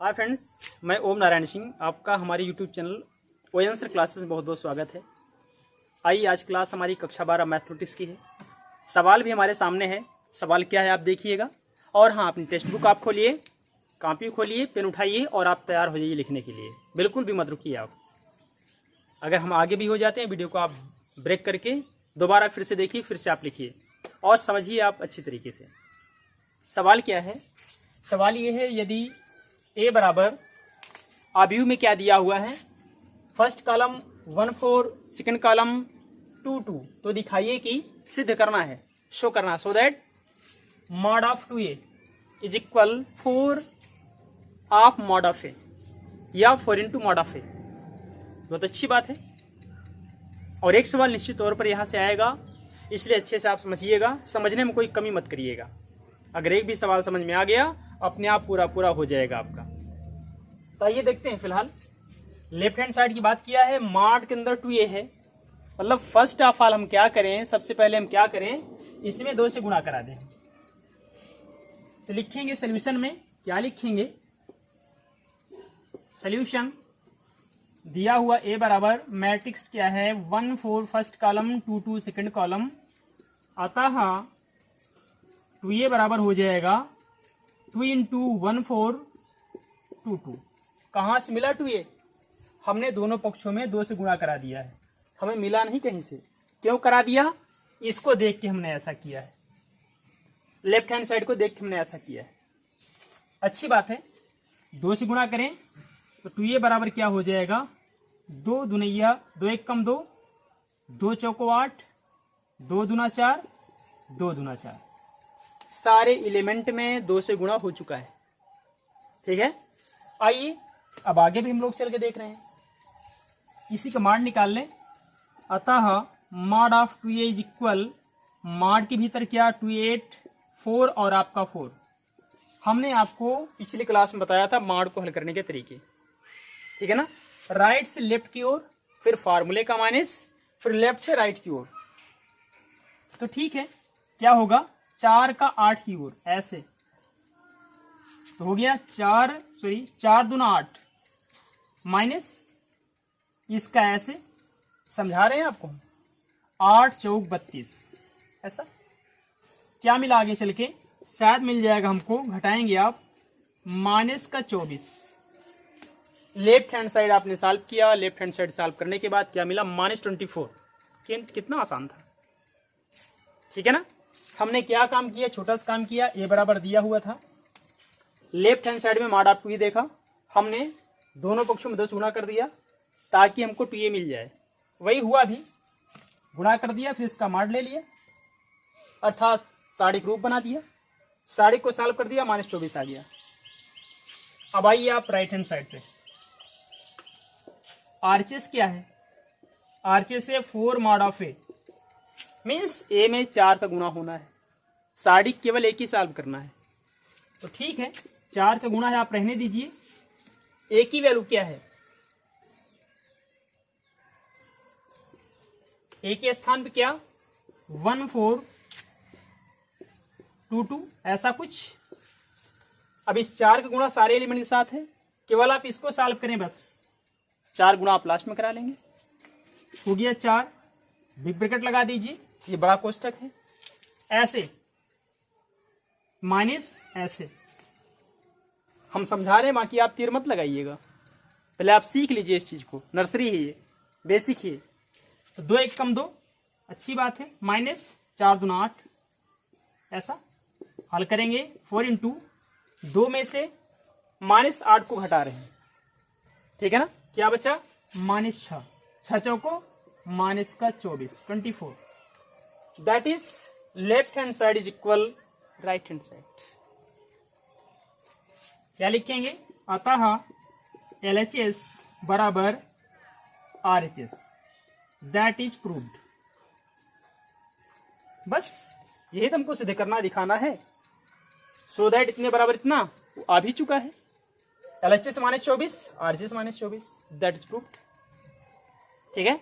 Hi friends, मैं ओम नारायण सिंह। आपका हमारे YouTube channel on sir classes में बहुत बहुत स्वागत है। आइए, आज क्लास हमारी कक्षा 12 मैथमेटिक्स की है। सवाल भी हमारे सामने है। सवाल क्या है आप देखिएगा। और हाँ, अपनी टेक्स्ट बुक आप खोलिए, कॉपी खोलिए, पेन उठाइए और आप तैयार हो जाइए लिखने के लिए। बिल्कुल भी मत रुकिए आप। अगर हम आगे भी हो जाते हैं, वीडियो को आप ब्रेक करके दोबारा फिर से देखिए, फिर से आप लिखिए और समझिए आप अच्छी तरीके से। सवाल क्या है? सवाल ये है, यदि ए बराबर आव्यूह में क्या दिया हुआ है, फर्स्ट कॉलम 1 4, सेकंड कॉलम 2 2, तो दिखाइए कि सिद्ध करना है, शो करना, so that mod of 2a is equal 4 of mod of a या 4 इंटू मॉड ऑफ ए। बहुत अच्छी बात है। और एक सवाल निश्चित तौर पर यहां से आएगा, इसलिए अच्छे से आप समझिएगा, समझने में कोई कमी मत करिएगा। अगर एक भी सवाल समझ में आ गया, अपने आप पूरा हो जाएगा आपका। तो आइए देखते हैं। फिलहाल लेफ्ट हैंड साइड की बात किया है, मॉड के अंदर 2a है, मतलब फर्स्ट ऑफ ऑल हम क्या करें, सबसे पहले हम क्या करें, इसमें 2 से गुणा करा दें। तो लिखेंगे सोल्यूशन में, क्या लिखेंगे, सोल्यूशन दिया हुआ a बराबर मैट्रिक्स क्या है 1 4 फर्स्ट कॉलम 2 2 सेकंड कॉलम, अतः 2a बराबर हो जाएगा 2 इंटू 1 4 2 2। कहाँ से मिला 2a? हमने दोनों पक्षों में 2 से गुणा करा दिया है, हमें मिला नहीं कहीं से। क्यों करा दिया? इसको देख के हमने ऐसा किया है, लेफ्ट हैंड साइड को देख के हमने ऐसा किया है। अच्छी बात है। 2 से गुणा करें तो 2a बराबर क्या हो जाएगा, 2 दुनैया 2 1 कम 2, 2 चौको 8, 2 दूना 4, 2 दूना 4। सारे एलिमेंट में 2 से गुणा हो चुका है। ठीक है, आइए अब आगे भी हम लोग चल के देख रहे हैं। इसी का मॉड निकाल लें। अतः mod of 2a is equal, mod के भीतर क्या 2 8 4 और आपका 4। हमने आपको पिछली क्लास में बताया था मॉड को हल करने के तरीके, ठीक है ना। राइट से लेफ्ट की ओर, फिर फार्मूले का माइनस, फिर लेफ्ट से राइट की ओर। तो ठीक है, क्या होगा, 4 का 8 की ओर, ऐसे तो हो गया 4 दूना 8 माइनस इसका, ऐसे समझा रहे हैं आपको, 8 चौक 32। ऐसा क्या मिला आगे चल के, शायद मिल जाएगा हमको, घटाएंगे आप, माइनस का 24। लेफ्ट हैंड साइड आपने सॉल्व किया, लेफ्ट हैंड साइड सॉल्व करने के बाद क्या मिला, -24। कितना आसान था, ठीक है ना। हमने क्या काम किया, छोटा सा काम किया। ए बराबर दिया हुआ था, लेफ्ट हैंड साइड में मॉड ऑफ 2a देखा, हमने दोनों पक्षों में 2 से गुणा कर दिया ताकि हमको 2a मिल जाए। वही हुआ भी, गुणा कर दिया, फिर इसका मॉड ले लिया, अर्थात साड़ी ग्रुप बना दिया, साड़ी को सॉल्व कर दिया, -24 आ गया। अब आइए आप राइट हैंड साइड पे, आरचेस क्या है, आरचेस है 4 मॉड ऑफ ए, मीन्स ए में 4 का गुणा होना है, साड़ी केवल एक ही सॉल्व करना है। तो ठीक है, 4 का गुणा है, आप रहने दीजिए। ए की वैल्यू क्या है, ए के स्थान पे क्या 1 4 2 2, ऐसा कुछ। अब इस 4 का गुणा सारे एलिमेंट के साथ है, केवल आप इसको सॉल्व करें बस। 4 गुणा आप लास्ट में करा लेंगे, हो गया 4, बिग ब्रैकेट लगा दीजिए, ये बड़ा कोष्टक है, ऐसे माइनस ऐसे। हम समझा रहे हैं, बाकी आप तीर मत लगाइएगा, पहले आप सीख लीजिए इस चीज को, नर्सरी है ये, बेसिक है। तो 2 1 कम 2, अच्छी बात है, माइनस 4 दूना 8, ऐसा हल करेंगे। 4 इंटू 2 में से -8 को घटा रहे हैं, ठीक है ना। क्या बचा, -6, 6 चौको माइनस का 24, 24। That is left hand side is equal right hand side. क्या लिखेंगे, अतः LHS बराबर RHS, दैट इज प्रूव्ड। बस यही तो हमको सिद्ध करना, दिखाना है। सो दैट इतने बराबर इतना आ भी चुका है, LHS -24, RHS -24, that is proved. ठीक है,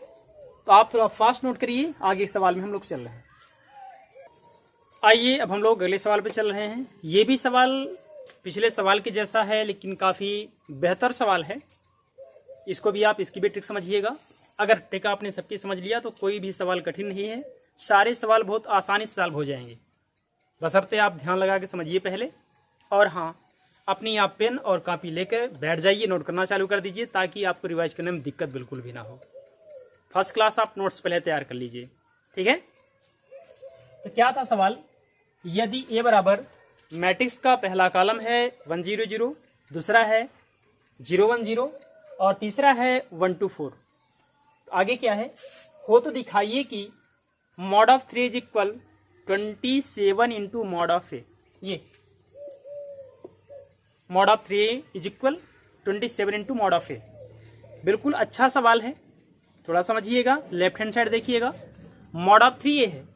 तो आप थोड़ा फास्ट नोट करिए, आगे सवाल में हम लोग चल रहे हैं। आइए अब हम लोग अगले सवाल पे चल रहे हैं। ये भी सवाल पिछले सवाल के जैसा है लेकिन काफ़ी बेहतर सवाल है। इसको भी आप इसकी भी ट्रिक समझिएगा। अगर ट्रिक आपने सबकी समझ लिया तो कोई भी सवाल कठिन नहीं है, सारे सवाल बहुत आसानी से सॉल्व हो जाएंगे, बशर्ते आप ध्यान लगा के समझिए पहले। और हाँ, अपनी आप पेन और कॉपी लेकर बैठ जाइए, नोट करना चालू कर दीजिए ताकि आपको रिवाइज करने में दिक्कत बिल्कुल भी ना हो। फर्स्ट क्लास आप नोट्स पहले तैयार कर लीजिए, ठीक है। तो क्या था सवाल, यदि ए बराबर मैट्रिक्स का पहला कॉलम है 1 0 0, दूसरा है 0 1 0 और तीसरा है 1 2 4, तो आगे क्या है, हो तो दिखाइए कि mod of 3 is equal 27 into mod of a. ये mod of 3 is equal 27 into mod of a. बिल्कुल अच्छा सवाल है, थोड़ा समझिएगा। लेफ्ट हैंड साइड देखिएगा, मॉड ऑफ 3 ए है।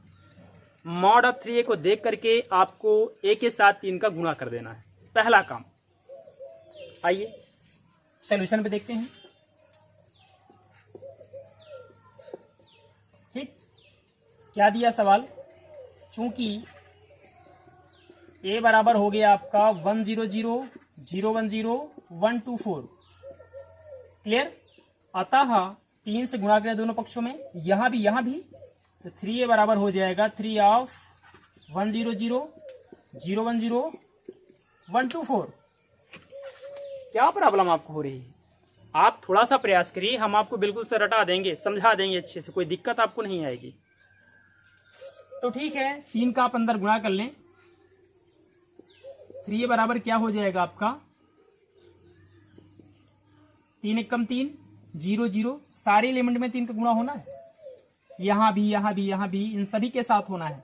मॉड ऑफ 3 ए को देख करके आपको ए के साथ 3 का गुणा कर देना है, पहला काम। आइए सॉल्यूशन पे देखते हैं। ठीक, क्या दिया सवाल, चूंकि ए बराबर हो गया आपका 1 0 0 0 1 0 1 2 4, क्लियर। अतः 3 से गुणा करें दोनों पक्षों में, यहां भी, तो 3a बराबर हो जाएगा 3 ऑफ 1 0 0 0 1 0 1 2 4। क्या प्रॉब्लम आपको हो रही है, आप थोड़ा सा प्रयास करिए, हम आपको बिल्कुल से रटा देंगे, समझा देंगे अच्छे से, कोई दिक्कत आपको नहीं आएगी। तो ठीक है, 3 का आप अंदर गुणा कर लें, 3a बराबर क्या हो जाएगा आपका 3 1 3 0 0, सारे एलिमेंट में 3 का गुणा होना है, यहां भी, इन सभी के साथ होना है।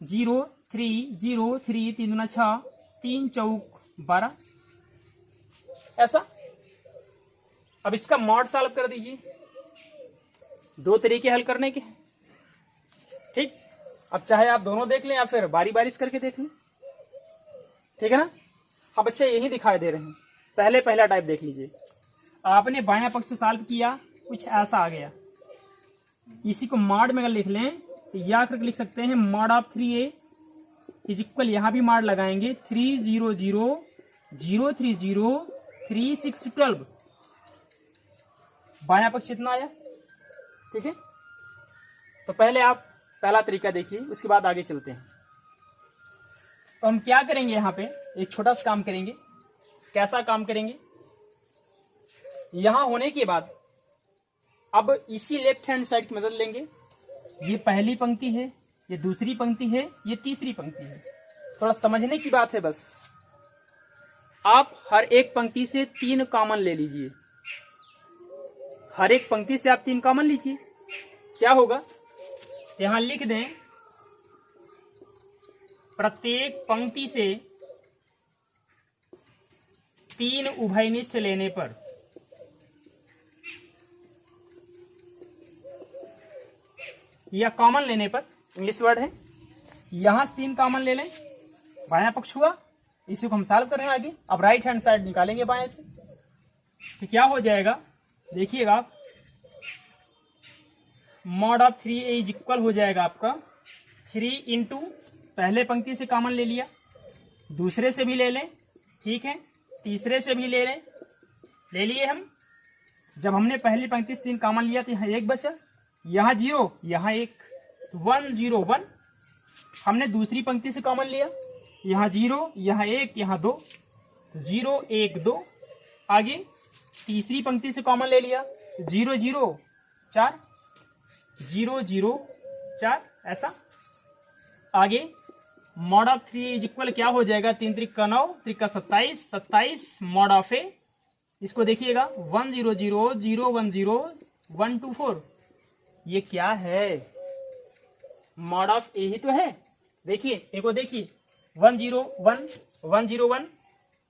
0 3 0 3 3 दूना 6, 3 चौक 12, ऐसा। अब इसका मॉड सॉल्व कर दीजिए, 2 तरीके हल करने के हैं, ठीक। अब चाहे आप दोनों देख लें या फिर बारी बारी करके देख लें, ठीक है ना। अब बच्चे यही दिखाई दे रहे हैं, पहला टाइप देख लीजिए। आपने बायां पक्ष सॉल्व किया, कुछ ऐसा आ गया, इसी को मॉड में अगर लिख लें तो या करके लिख सकते हैं mod of 3a is equal, यहां भी मॉड लगाएंगे 3 0 0 0 3 0 3 6 12, बायां पक्ष इतना आया, ठीक है। तो पहले आप पहला तरीका देखिए, उसके बाद आगे चलते हैं। तो हम क्या करेंगे, यहां पे एक छोटा सा काम करेंगे। कैसा काम करेंगे, यहां होने के बाद अब इसी लेफ्ट हैंड साइड की मदद लेंगे। ये पहली पंक्ति है, ये दूसरी पंक्ति है, ये तीसरी पंक्ति है। थोड़ा समझने की बात है बस। आप हर एक पंक्ति से 3 कॉमन ले लीजिए, हर एक पंक्ति से आप 3 कॉमन लीजिए। क्या होगा, यहां लिख दें प्रत्येक पंक्ति से 3 उभयनिष्ठ लेने पर या कॉमन लेने पर, इंग्लिश वर्ड है, यहां से 3 कॉमन ले लें, बायां पक्ष हुआ, इसी को हम सॉल्व करें आगे। अब राइट हैंड साइड निकालेंगे बाएं से, तो क्या हो जाएगा देखिएगा आप, mod of 3a is equal हो जाएगा आपका 3 इंटू, पहले पंक्ति से कॉमन ले लिया, दूसरे से भी ले लें, ठीक है, तीसरे से भी ले लें, ले लिए हम। जब हमने पहली पंक्ति से 3 कॉमन लिया तो यहाँ 1 बचा, यहाँ 0, यहाँ 1, 1 0 1। हमने दूसरी पंक्ति से कॉमन लिया, यहाँ 0, यहाँ 1, यहाँ 2, 0 1 2। आगे तीसरी पंक्ति से कॉमन ले लिया, 0 0 4, 0 0 4, ऐसा। आगे मॉड ऑफ 3 इज इक्वल क्या हो जाएगा, 3 3 9, 3 27, 27 मॉड ऑफ ए। इसको देखिएगा 1 0 0 0 1 0 1 2 4, ये क्या है, मॉड ऑफ ए ही तो है। देखिए ए को देखिए, 1 0 1 1 0 1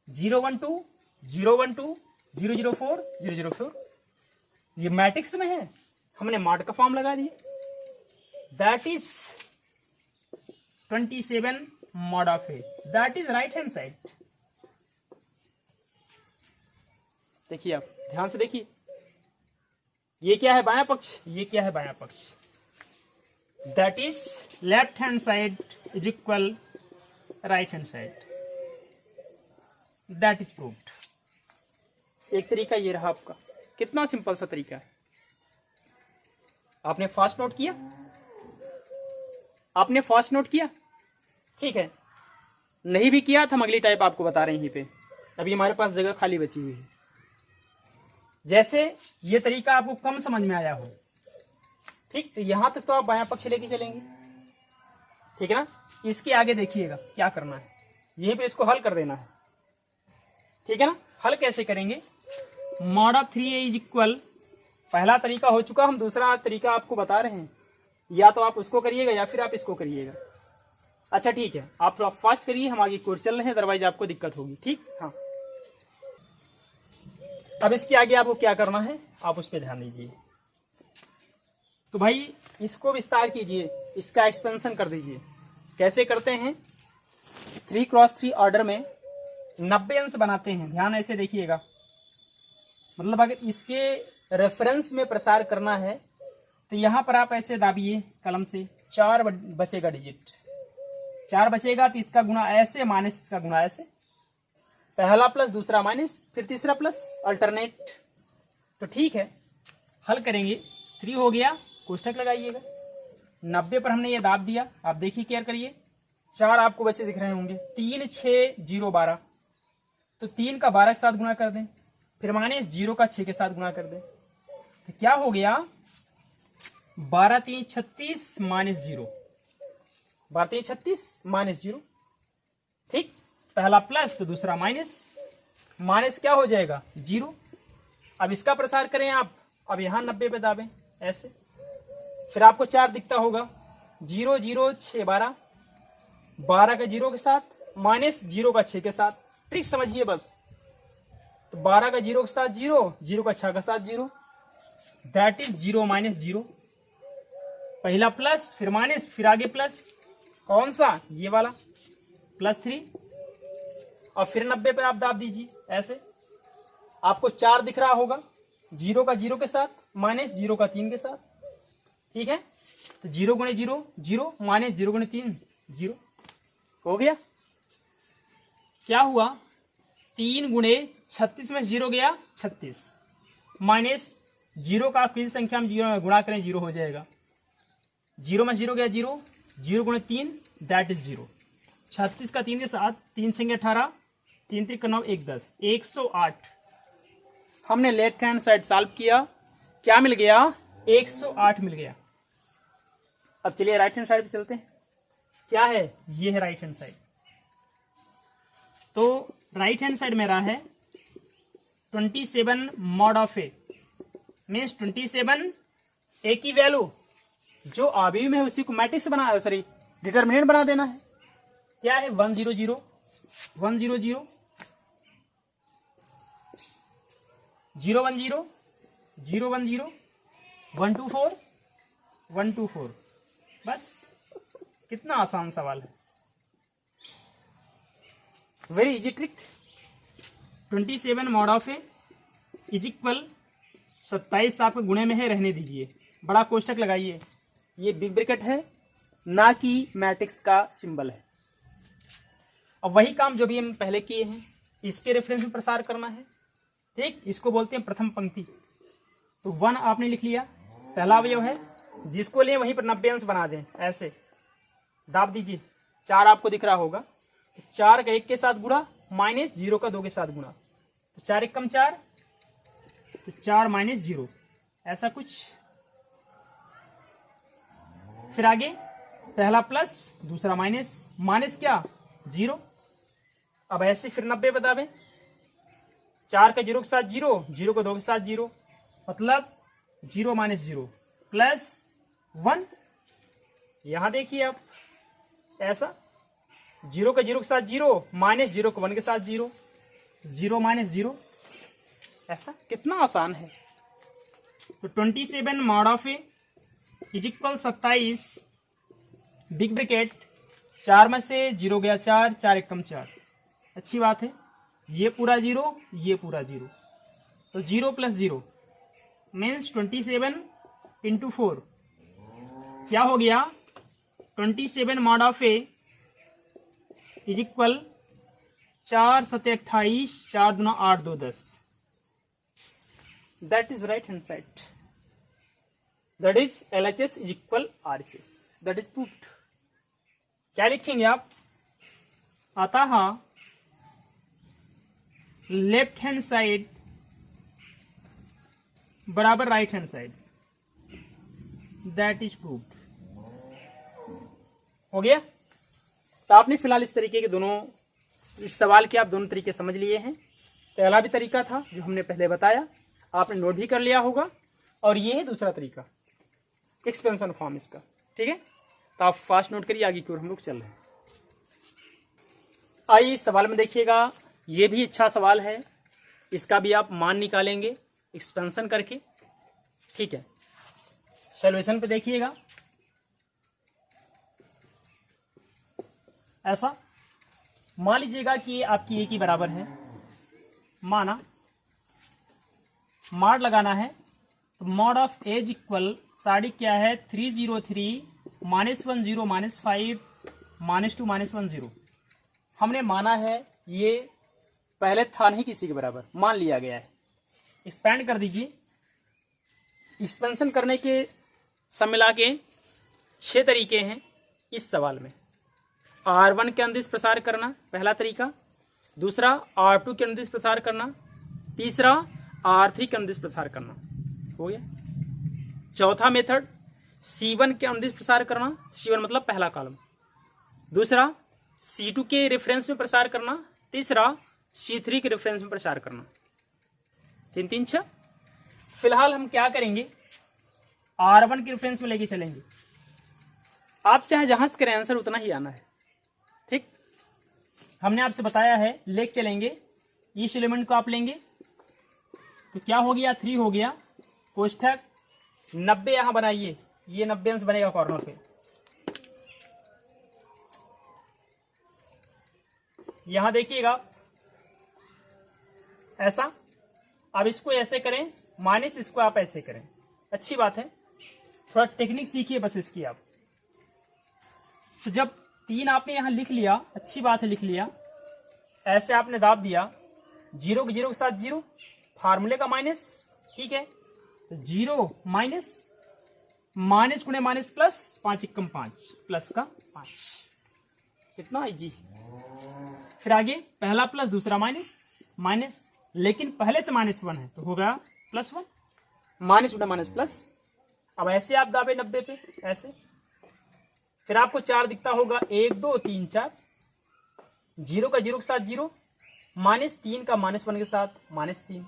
0 1 2 0 1 2 0 0 4 0 0 4, ये मैट्रिक्स में है, हमने मॉड का फॉर्म लगा दिया, that is 27 mod of A, that is right hand side. देखिए आप ध्यान से देखिए, ये क्या है बायां पक्ष, ये क्या है बायां पक्ष, that is left hand side is equal right hand side. That is proved. एक तरीका ये रहा आपका, कितना सिंपल सा तरीका है। आपने फास्ट नोट किया, आपने फास्ट नोट किया, ठीक है। नहीं भी किया तो हम अगली टाइप आपको बता रहे हैं यहीं पे। अभी हमारे पास जगह खाली बची हुई है। जैसे ये तरीका आपको कम समझ में आया हो, ठीक, तो यहां तक तो आप बायां पक्ष लेके चलेंगे, ठीक है ना। इसके आगे देखिएगा क्या करना है, यहीं पे इसको हल कर देना है, ठीक है ना। हल कैसे करेंगे, mod of 3a is equal, पहला तरीका हो चुका, हम दूसरा तरीका आपको बता रहे हैं। या तो आप उसको करिएगा या फिर आप इसको करिएगा। अच्छा ठीक है, आप फास्ट करिए, हम आगे कोर्स चल रहे हैं, अदरवाइज आपको दिक्कत होगी, ठीक। हाँ, अब इसके आगे आपको क्या करना है, आप उस पर ध्यान दीजिए। तो भाई इसको विस्तार कीजिए, इसका एक्सपेंशन कर दीजिए। कैसे करते हैं, 3x3 ऑर्डर में 90 अंश बनाते हैं। ध्यान ऐसे देखिएगा, मतलब अगर इसके रेफरेंस में प्रसार करना है तो यहां पर आप ऐसे दाबिए कलम से, 4 बचेगा डिजिट, 4 बचेगा तो इसका गुणा ऐसे माइनस इसका गुणा ऐसे, पहला प्लस दूसरा माइनस फिर तीसरा प्लस, अल्टरनेट। तो ठीक है, हल करेंगे। 3 हो गया, कोष्टक लगाइएगा, 90 पर हमने ये दाब दिया। आप देखिए, केयर करिए, 4 आपको वैसे दिख रहे होंगे, 3 6 0 12, तो 3 का 12 के साथ गुणा कर दें, फिर माइनस 0 का 6 के साथ गुणा कर दें, तो क्या हो गया, 12 3 36 माइनस 0, 12 3 36 माइनस 0, ठीक। पहला प्लस तो दूसरा माइनस, माइनस क्या हो जाएगा 0। अब इसका प्रसार करें आप, अब यहां 90 पे दाबें ऐसे, फिर आपको 4 दिखता होगा, 0 0 6 12, 12 का 0 के साथ माइनस 0 का 6 के साथ, ट्रिक समझिए बस। तो 12 का 0 के साथ 0, 0 का 6 के साथ 0, दैट इज 0 माइनस 0। पहला प्लस फिर माइनस फिर आगे प्लस, कौन सा, ये वाला +3, और फिर 90 पे आप दाब दीजिए ऐसे। आपको 4 दिख रहा होगा, 0 का 0 के साथ माइनस 0 का 3 के साथ, ठीक है। तो 0 गुणे 0 0, माइनस 0 गुणे 3 0 हो गया। क्या हुआ, 3 गुणे 36 में 0 गया 36, माइनस 0 का किसी संख्या में 0 में गुणा करें 0 हो जाएगा, 0 में 0 गया 0, 0 गुणे 3 दैट इज 0, 36 का 3 के साथ 3 संख्या 18, 3 3 9 1 10, 108। हमने लेफ्ट हैंड साइड सॉल्व किया, क्या मिल गया, 108 मिल गया। अब चलिए राइट हैंड साइड पे चलते हैं, क्या है, ये है राइट हैंड साइड। तो राइट हैंड साइड मेरा है 27 मॉड ऑफ ए, मीन्स 27 ए की वैल्यू जो अभी में उसी को मैट्रिक्स बना, सॉरी डिटर्मिनेंट बना देना है। क्या है, 1 0 0 1 0 0 0 1 0 0 1 0 1 2 4 1 2 4। बस, कितना आसान सवाल है, very easy trick. 27 mod of A is equal 27 आपके गुणे में है, रहने दीजिए, बड़ा कोष्टक लगाइए, ये बिग ब्रैकेट है ना कि मैट्रिक्स का सिंबल है। अब वही काम जो भी हम पहले किए हैं, इसके रेफरेंस में प्रसार करना है, ठीक। इसको बोलते हैं प्रथम पंक्ति। तो 1 आपने लिख लिया, पहला अवयव है, जिसको लिए वहीं पर 90 अंश बना दें ऐसे, दाब दीजिए। 4 आपको दिख रहा होगा, 4 का 1 के साथ गुणा, माइनस 0 का 2 के साथ गुणा, तो 4 1 कम 4, तो 4 माइनस 0, ऐसा कुछ। फिर आगे पहला प्लस दूसरा माइनस, माइनस क्या 0। अब ऐसे फिर 90 बता दें, 4 का 0 के साथ 0, 0 का 2 के साथ 0, मतलब 0 माइनस 0 प्लस 1। यहां देखिए आप ऐसा, 0 का 0 के साथ 0, माइनस 0 का 1 के साथ 0, 0 माइनस 0, ऐसा। कितना आसान है। तो 27 mod of A is equal 27 big bracket, 4 में से 0 गया 4, 4 1 कम 4, अच्छी बात है। ये पूरा 0, ये पूरा 0, तो 0 प्लस 0 मीन्स 27 इंटू 4 क्या हो गया, 27 mod of A is equal 4 सते 28, 4 दूना 8, 2 10। That is right hand side. That is LHS is equal RHS। That is proved. क्या लिखेंगे आप? अतः लेफ्ट हैंड साइड बराबर right hand side. That is proved. हो गया? तो आपने फिलहाल इस तरीके के दोनों, इस सवाल के आप दोनों तरीके समझ लिए हैं। पहला भी तरीका था जो हमने पहले बताया, आपने नोट भी कर लिया होगा, और ये है दूसरा तरीका, एक्सपेंशन फॉर्म इसका। ठीक है, तो आप फास्ट नोट करिए, आगे की ओर हम लोग चल रहे हैं। आइए इस सवाल में देखिएगा, ये भी अच्छा सवाल है, इसका भी आप मान निकालेंगे एक्सपेंशन करके। ठीक है, सॉल्यूशन पे देखिएगा। ऐसा मान लीजिएगा कि ये आपकी A की बराबर है, माना मॉड लगाना है, तो मॉड ऑफ एज इक्वल साड़ी क्या है 303 -10 -5 -2 -1 0। हमने माना है ये पहले था नहीं किसी के बराबर, मान लिया गया है। एक्सपेंड कर दीजिए। एक्सपेंशन करने के सब मिला के 6 तरीके हैं इस सवाल में। R1 के अनुदिश प्रसार करना पहला तरीका, दूसरा R2 के अनुदिश प्रसार करना, तीसरा R3 के अनुदिश प्रसार करना। हो गया। चौथा मेथड C1 के अनुदिश प्रसार करना, C1 मतलब पहला कॉलम, दूसरा C2 के रेफरेंस में प्रसार करना, तीसरा C3 के रेफरेंस में प्रसार करना। 3 3 6। फिलहाल हम क्या करेंगे, R1 के रेफरेंस में लेके चलेंगे। आप चाहे जहां से करें आंसर उतना ही आना है। ठीक, हमने आपसे बताया है लेके चलेंगे, इस एलिमेंट को आप लेंगे तो क्या हो गया 3 हो गया, कोष्ठक 90 यहां बनाइए, ये 90 अंश बनेगा कॉर्नर पे। यहां देखिएगा ऐसा। अब इसको ऐसे करें, माइनस इसको आप ऐसे करें। अच्छी बात है, थोड़ा टेक्निक सीखिए बस इसकी आप। तो जब 3 आपने यहां लिख लिया, अच्छी बात है लिख लिया, ऐसे आपने दाब दिया, 0 के साथ 0, फार्मूले का माइनस। ठीक है, 0 माइनस माइनस गुणे माइनस प्लस, 5 एकम 5 प्लस का 5, कितना है जी। फिर आगे पहला प्लस दूसरा माइनस, माइनस लेकिन पहले से -1 है तो होगा +1, माइनस गुणा माइनस प्लस। अब ऐसे आप दाबे 90 पे ऐसे, फिर आपको 4 दिखता होगा, 1 2 3 4, 0 का 0 के साथ 0, -3 का -1 के साथ -3,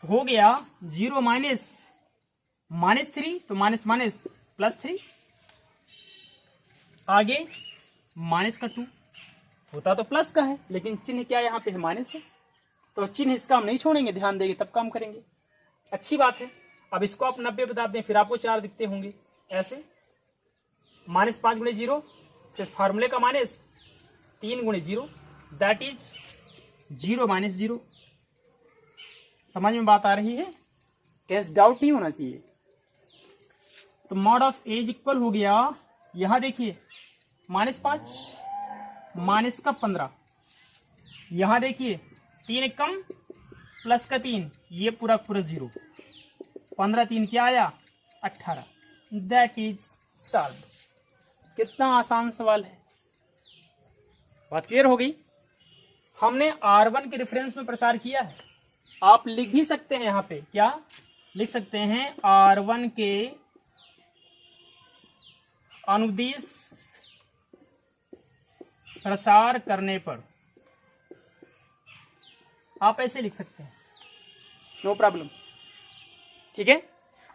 हो गया 0 -3 तो माइनस माइनस +3, आगे माइनस का 2, होता तो प्लस का है लेकिन चिन्ह क्या यहाँ पे है, माइनस है, तो चिन्ह इसका हम नहीं छोड़ेंगे, ध्यान देंगे तब काम करेंगे। अच्छी बात है। अब इसको आप 90 बता दें, फिर आपको 4 दिखते होंगे ऐसे, -5 गुणे 0, फिर फार्मूले का माइनस 3 गुणे 0, दैट इज 0 -0। समझ में बात आ रही है? कैसे डाउट नहीं होना चाहिए। तो मॉड ऑफ एज इक्वल हो गया, यहां देखिए -5 माइनस का 15, यहां देखिए 3 कम प्लस का 3, ये पूरा पूरा 0, 15 3 क्या आया 18। That is solve. कितना आसान सवाल है, बात क्लियर हो गई। हमने R1 के रेफरेंस में प्रसार किया है। आप लिख भी सकते हैं, यहां पे क्या लिख सकते हैं, R1 के अनुदिश प्रसार करने पर, आप ऐसे लिख सकते हैं, नो प्रॉब्लम। ठीक है,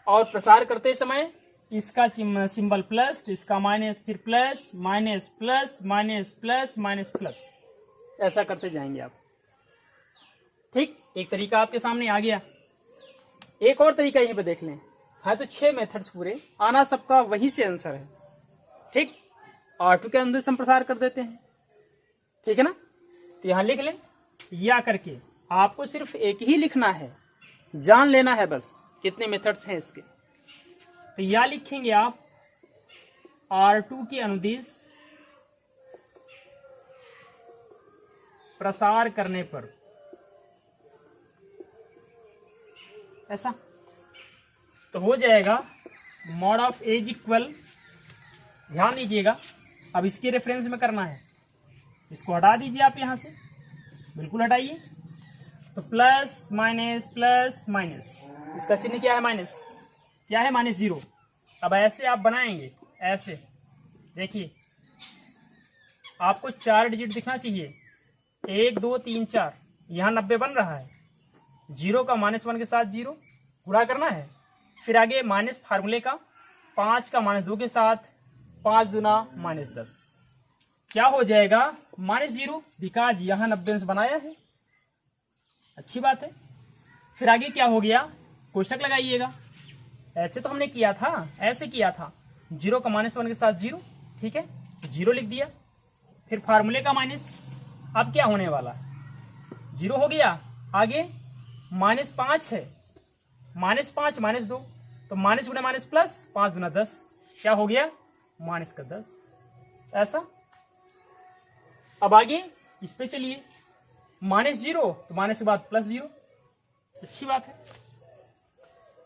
और प्रसार करते समय इसका सिंबल प्लस, इसका माइनस, फिर plus minus plus minus plus minus plus, ऐसा करते जाएंगे आप। ठीक, एक तरीका आपके सामने आ गया। एक और तरीका यहीं पे देख लें, है तो 6 मेथड्स पूरे, आना सबका वही से आंसर है। ठीक, R2 के अंदर हम प्रसार कर देते हैं, ठीक है ना। तो यहां लिख लें, या करके आपको सिर्फ एक ही लिखना है, जान लेना है बस कितने मेथड्स हैं इसके। तो या लिखेंगे आप R2 के अनुदिश प्रसार करने पर, ऐसा तो हो जाएगा मॉड ऑफ ए इक्वल, ध्यान दीजिएगा अब इसके रेफरेंस में करना है, इसको हटा दीजिए आप यहां से, बिल्कुल हटाइए। तो प्लस माइनस, इसका चिन्ह क्या है माइनस, क्या है माइनस 0। अब ऐसे आप बनाएंगे, ऐसे देखिए आपको 4 डिजिट दिखना चाहिए, 1 2 3 4, यहाँ 90 बन रहा है, 0 का -1 के साथ 0 गुणा करना है, फिर आगे माइनस फार्मूले का 5 का -2 के साथ 5 दूना -10, क्या हो जाएगा -0, बिकॉज यहाँ 90 से बनाया है, अच्छी बात है। फिर आगे क्या हो गया, कोष्टक लगाइएगा, ऐसे तो हमने किया था, ऐसे किया था, 0 का -1 के साथ 0, ठीक है 0 लिख दिया, फिर फार्मूले का माइनस, अब क्या होने वाला है 0 हो गया, आगे -5 है, -5 -2, तो माइनस गुना माइनस प्लस 5 गुना 10, क्या हो गया -10, ऐसा। अब आगे इस पे चलिए, -0 तो माइनस के बाद +0, अच्छी बात है।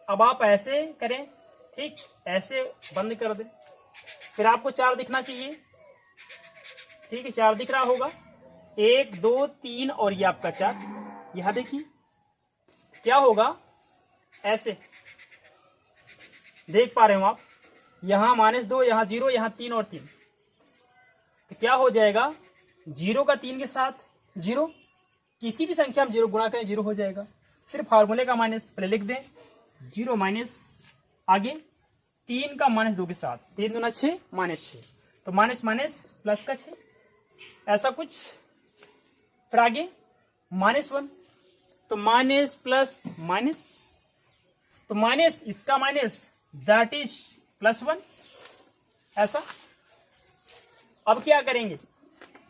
अब आप ऐसे करें, ठीक ऐसे बंद कर दें, फिर आपको 4 दिखना चाहिए, ठीक है 4 दिख रहा होगा, 1 2 3 और ये आपका 4, यहां देखिए क्या होगा, ऐसे देख पा रहे हो आप, यहां -2, यहां 0, यहां 3 और 3, तो क्या हो जाएगा 0 का 3 के साथ 0, किसी भी संख्या हम 0 गुणा करें 0 हो जाएगा, फिर फार्मूले का माइनस पहले लिख दें, 0 माइनस, आगे 3 का -2 के साथ 3 दूना 6 -6, तो माइनस माइनस प्लस का 6, ऐसा कुछ। फिर आगे -1, तो माइनस प्लस माइनस, तो माइनस इसका माइनस दैट इज +1, ऐसा। अब क्या करेंगे,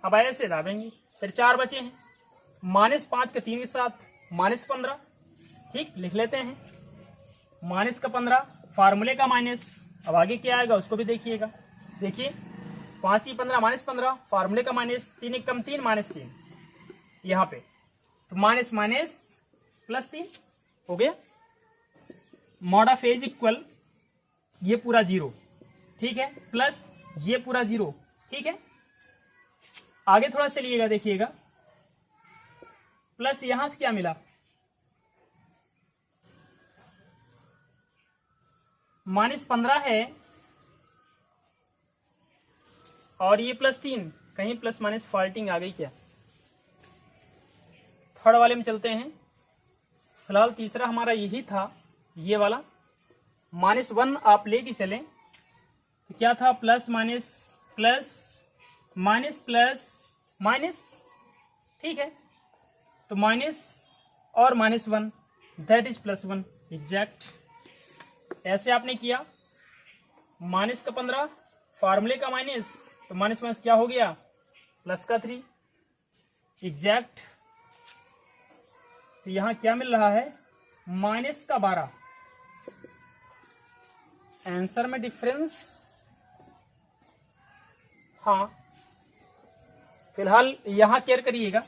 अब ऐसे दाबेंगे, फिर 4 बचे हैं, -5 का 3 के साथ -15, ठीक लिख लेते हैं, माइनस का 15, फार्मूले का माइनस, अब आगे क्या आएगा उसको भी देखिएगा, देखिए 5 3 15 -15, फार्मूले का माइनस, 3 1 कम 3 -3, यहाँ पे तो माइनस माइनस +3 हो गया, मॉड ऑफ एज इक्वल ये पूरा 0, ठीक है, प्लस ये पूरा 0, ठीक है। आगे थोड़ा चलिएगा, देखिएगा प्लस यहां से क्या मिला, -15 है और ये +3, कहीं प्लस माइनस फॉल्टिंग आ गई क्या, थर्ड वाले में चलते हैं, फिलहाल तीसरा हमारा यही था, ये वाला -1 आप लेके चलें, तो क्या था plus minus plus minus plus minus, ठीक है, तो माइनस और -1 दैट इज +1 एग्जैक्ट, ऐसे आपने किया, माइनस का 15, फार्मूले का माइनस, तो माइनस माइनस क्या हो गया प्लस का 3 एग्जैक्ट, तो यहां क्या मिल रहा है -का 12, आंसर में डिफरेंस, हाँ फिलहाल यहां केयर करिएगा,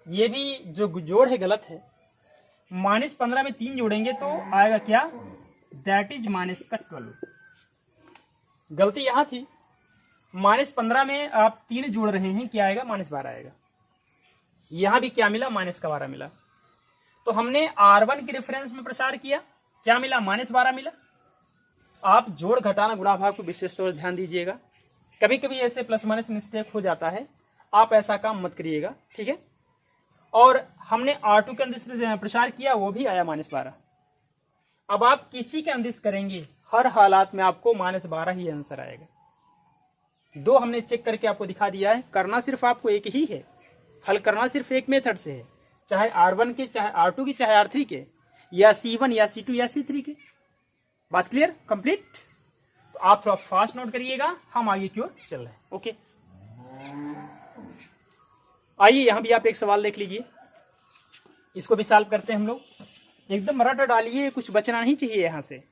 ये भी जो जोड़ है गलत है, -15 में 3 जोड़ेंगे तो आएगा क्या, दैट इज -12, गलती यहां थी, -15 में आप 3 जोड़ रहे हैं, क्या आएगा -12 आएगा, यहां भी क्या मिला का 12 मिला, तो हमने R1 के रेफरेंस में प्रसार किया, क्या मिला -12 मिला। आप जोड़ घटाना गुणा भाग को विशेष तौर से ध्यान दीजिएगा, कभी कभी ऐसे प्लस माइनस मिस्टेक हो जाता है, आप ऐसा काम मत करिएगा, ठीक है। और हमने R2 के अंदर प्रसार किया, वो भी आया -12, अब आप किसी के अंदिश करेंगे हर हालात में आपको -12 ही आंसर आएगा, 2 हमने चेक करके आपको दिखा दिया है, करना सिर्फ आपको एक ही है, हल करना सिर्फ एक मेथड से है, चाहे R1 के, चाहे R2 की, चाहे R3 के, या C1 या C2 या C3 के, बात क्लियर कंप्लीट। तो आप थोड़ा फास्ट नोट करिएगा, हम आगे की ओर चल रहे हैं, ओके। आइए यहां भी आप एक सवाल देख लीजिए, इसको भी सॉल्व करते हैं हम लोग, एकदम रट डालिए, कुछ बचना नहीं चाहिए यहां से,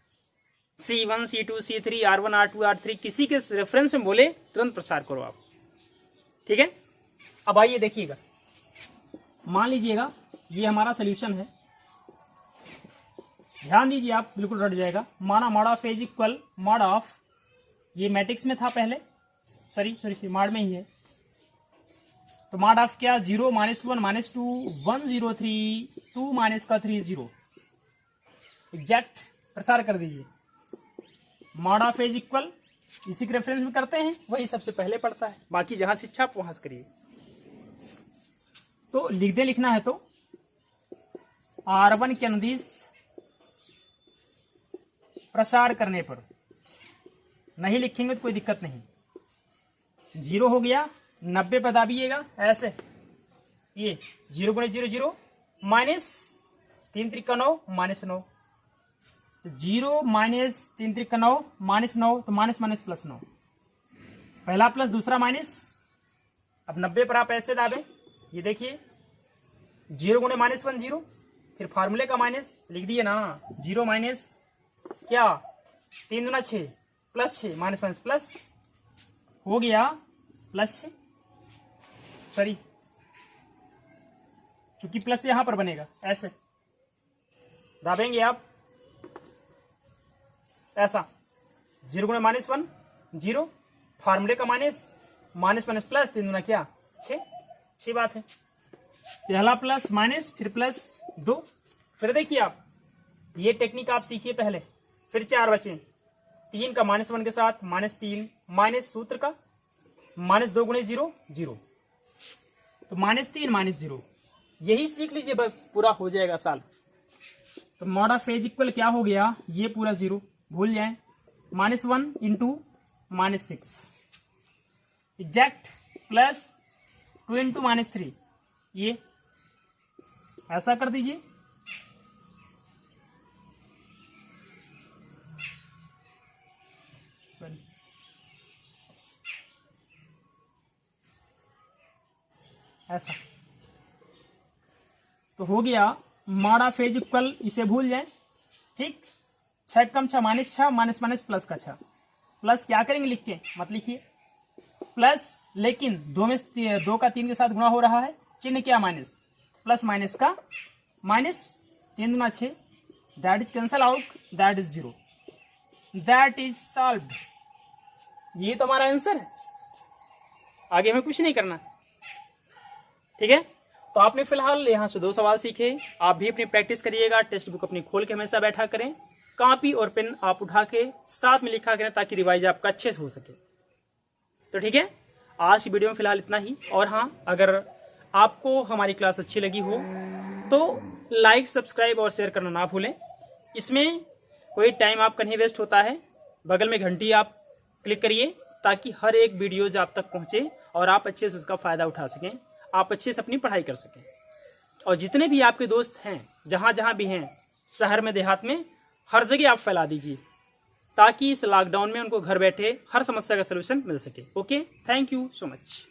C1 C2 C3 R1 R2 R3 किसी के रेफरेंस में बोले तुरंत प्रसार करो आप, ठीक है। अब आइए देखिएगा, मान लीजिएगा ये हमारा सोल्यूशन है, ध्यान दीजिए आप, बिल्कुल रट जाएगा। माना mod of adj equal mod of, ये मैट्रिक्स में था पहले, सॉरी मॉड में ही है, तो मॉड ऑफ क्या, 0 -1 -2 1 0 3 2 -3 0, एग्जैक्ट प्रसार कर दीजिए। मॉड ऑफ एज इक्वल इसी के रेफरेंस में करते हैं, वही सबसे पहले पढ़ता है, बाकी जहां से इच्छा आप वहां से करिए। तो लिख दे, लिखना है तो R1 के अनुदिश प्रसार करने पर, नहीं लिखेंगे तो कोई दिक्कत नहीं। 0 हो गया, 90 पे दाबिएगा ऐसे, ये 0 × 0 0 माइनस 3 × 9 -9, तो 0 माइनस 3 × 9 -9, तो माइनस माइनस प्लस 9, पहला प्लस दूसरा माइनस। अब 90 पर आप ऐसे दाबे, ये देखिए 0 × -1 0, फिर फार्मूले का माइनस लिख दिए ना, 0 माइनस क्या 3 × 6 +6 माइनस माइनस प्लस हो गया +6, सॉरी चूंकि प्लस यहां पर बनेगा, ऐसे दाबेंगे आप ऐसा, 0 × -1 0, फार्मूले का माइनस माइनस माइनस प्लस, 3 × क्या 6, अच्छी बात है। पहला प्लस माइनस फिर प्लस 2, फिर देखिए आप ये टेक्निक आप सीखिए पहले, फिर 4 बचे, 3 का -1 के साथ -3 माइनस सूत्र का -2 × 0 0, तो -3 -0, यही सीख लीजिए बस, पूरा हो जाएगा साल। तो मॉड ऑफ एज इक्वल क्या हो गया, ये पूरा 0 भूल जाए, -1 × -6 एग्जैक्ट, प्लस 2 × -3, ये ऐसा कर दीजिए। ऐसा तो हो गया मॉड ऑफ एज इक्वल, इसे भूल जाए, ठीक। 6 कम 6 -6 माइनस माइनस प्लस का 6, प्लस क्या करेंगे लिख के मत लिखिए प्लस, लेकिन 2 का 3 के साथ गुणा हो रहा है, चिन्ह क्या माइनस, प्लस माइनस का minus, 3 × 6 that is cancel out, that is 0, that is solved. ये तो हमारा आंसर है, आगे हमें कुछ नहीं करना, ठीक है। तो आपने फिलहाल यहाँ से 2 सवाल सीखे, आप भी अपनी प्रैक्टिस करिएगा, टेक्स्ट बुक अपनी खोल के हमेशा बैठा करें, कॉपी और पेन आप उठा के साथ में लिखा करें, ताकि रिवाइज आपका अच्छे से हो सके। तो ठीक है, आज की वीडियो में फिलहाल इतना ही। और हाँ, अगर आपको हमारी क्लास अच्छी लगी हो तो लाइक, सब्सक्राइब और शेयर करना ना भूलें। इसमें कोई टाइम आपका नहीं वेस्ट होता है, बगल में घंटी आप क्लिक करिए, ताकि हर एक वीडियो जो आप तक पहुंचे और आप अच्छे से उसका फायदा उठा सकें, आप अच्छे से अपनी पढ़ाई कर सकें। और जितने भी आपके दोस्त हैं, जहां जहां भी हैं, शहर में देहात में, हर जगह आप फैला दीजिए, ताकि इस लॉकडाउन में उनको घर बैठे हर समस्या का सलूशन मिल सके। Okay, thank you so much.